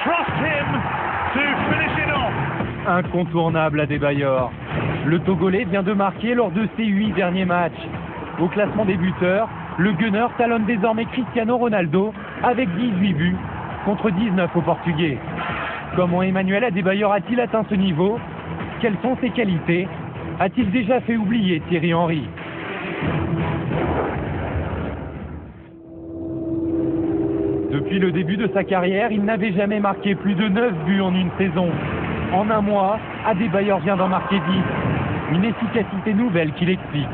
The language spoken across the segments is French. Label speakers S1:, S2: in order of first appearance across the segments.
S1: trust him to finish it off.
S2: Incontournable Adebayor. Le Togolais vient de marquer lors de ses 8 derniers matchs. Au classement des buteurs, le Gunner talonne désormais Cristiano Ronaldo avec 18 buts contre 19 au Portugais. Comment Emmanuel Adebayor a-t-il atteint ce niveau? Quelles sont ses qualités? A-t-il déjà fait oublier Thierry Henry? Depuis le début de sa carrière, il n'avait jamais marqué plus de 9 buts en une saison. En un mois, Adebayor vient d'en marquer 10. Une efficacité nouvelle qui l'explique.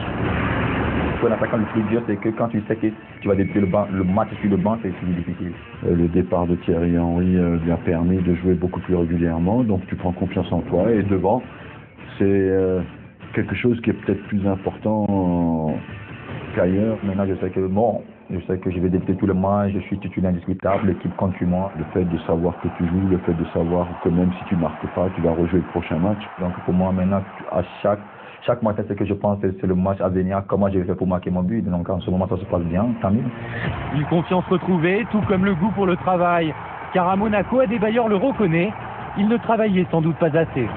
S3: Pour un attaquant, le plus dur, c'est que quand tu sais que tu vas débuter le match sur le banc, c'est plus difficile.
S4: Le départ de Thierry Henry lui a permis de jouer beaucoup plus régulièrement, donc tu prends confiance en toi. Et devant, c'est quelque chose qui est peut-être plus important qu'ailleurs. Maintenant, je sais que je vais débuter tout le match, je suis titulaire indiscutable, l'équipe compte sur moi. Le fait de savoir que tu joues, le fait de savoir que même si tu ne marques pas, tu vas rejouer le prochain match. Donc pour moi, maintenant, à chaque matin, ce que je pense, c'est le match à venir, comment je vais faire pour marquer mon but. Donc en ce moment, ça se passe bien, tant mieux.
S2: Une confiance retrouvée, tout comme le goût pour le travail. Car à Monaco, Adebayor le reconnaît, il ne travaillait sans doute pas assez.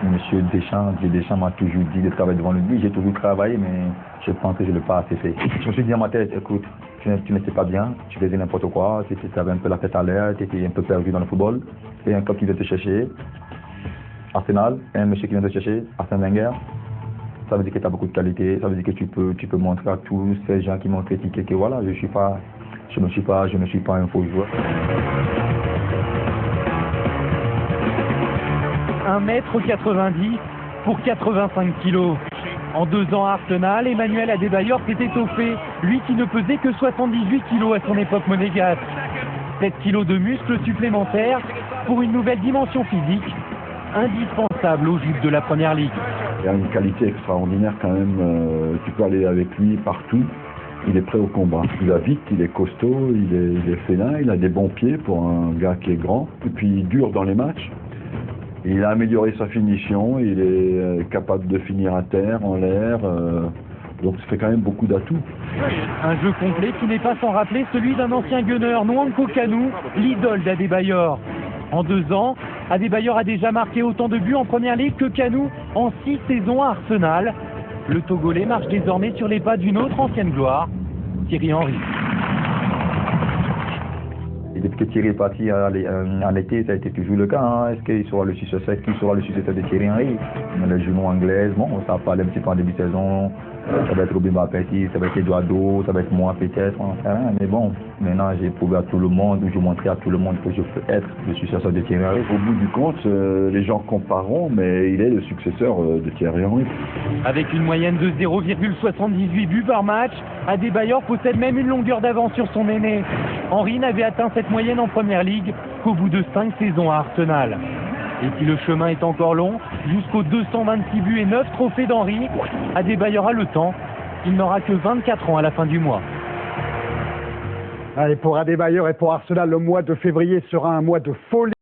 S3: Monsieur Deschamps m'a toujours dit de travailler devant le but. J'ai toujours travaillé, mais je pense que je ne l'ai pas assez fait. Je me suis dit dans ma tête, écoute, tu n'étais pas bien, tu faisais n'importe quoi, tu avais un peu la tête à l'air, tu étais un peu perdu dans le football. Et un club qui vient te chercher, Arsenal, un monsieur qui vient te chercher, Arsène Wenger. Ça veut dire que tu as beaucoup de qualité, ça veut dire que tu peux montrer à tous ces gens qui m'ont critiqué que voilà, je ne suis pas un faux joueur.
S2: 1m90 pour 85 kg. En 2 ans à Arsenal, Emmanuel Adebayor s'est étoffé, lui qui ne pesait que 78 kg à son époque monégasque. 7 kg de muscles supplémentaires pour une nouvelle dimension physique, indispensable aux joutes de la Première Ligue.
S4: Il a une qualité extraordinaire quand même, tu peux aller avec lui partout, il est prêt au combat. Il va vite, il est costaud, il est félin, il a des bons pieds pour un gars qui est grand, et puis il dure dans les matchs. Il a amélioré sa finition, il est capable de finir à terre, en l'air, donc ça fait quand même beaucoup d'atouts.
S2: Un jeu complet qui n'est pas sans rappeler celui d'un ancien gunner, Nwankwo Kanu, l'idole d'Adebayor. En 2 ans, Adebayor a déjà marqué autant de buts en Première Ligue que Kanu en 6 saisons à Arsenal. Le Togolais marche désormais sur les pas d'une autre ancienne gloire, Thierry Henry.
S3: Et depuis que Thierry est parti en été, ça a été toujours le cas. Hein. Est-ce qu'il sera le successeur? Qui sera le successeur de Thierry Henry? Les genoux anglaises, bon, ça a parlé un petit peu en début de saison. Ça va être Robin Baptiste, ça va être Eduardo, ça va être moi peut-être. Mais bon, maintenant j'ai prouvé à tout le monde, j'ai montré à tout le monde que je peux être le successeur de Thierry Henry.
S4: Au bout du compte, les gens compareront, mais il est le successeur de Thierry Henry.
S2: Avec une moyenne de 0,78 buts par match, Adebayor possède même une longueur d'avance sur son aîné. Henry n'avait atteint cette moyenne en Première Ligue qu'au bout de 5 saisons à Arsenal. Et si le chemin est encore long, jusqu'aux 226 buts et 9 trophées d'Henry, Adebayor a le temps. Il n'aura que 24 ans à la fin du mois.
S5: Allez, pour Adebayor et pour Arsenal, le mois de février sera un mois de folie.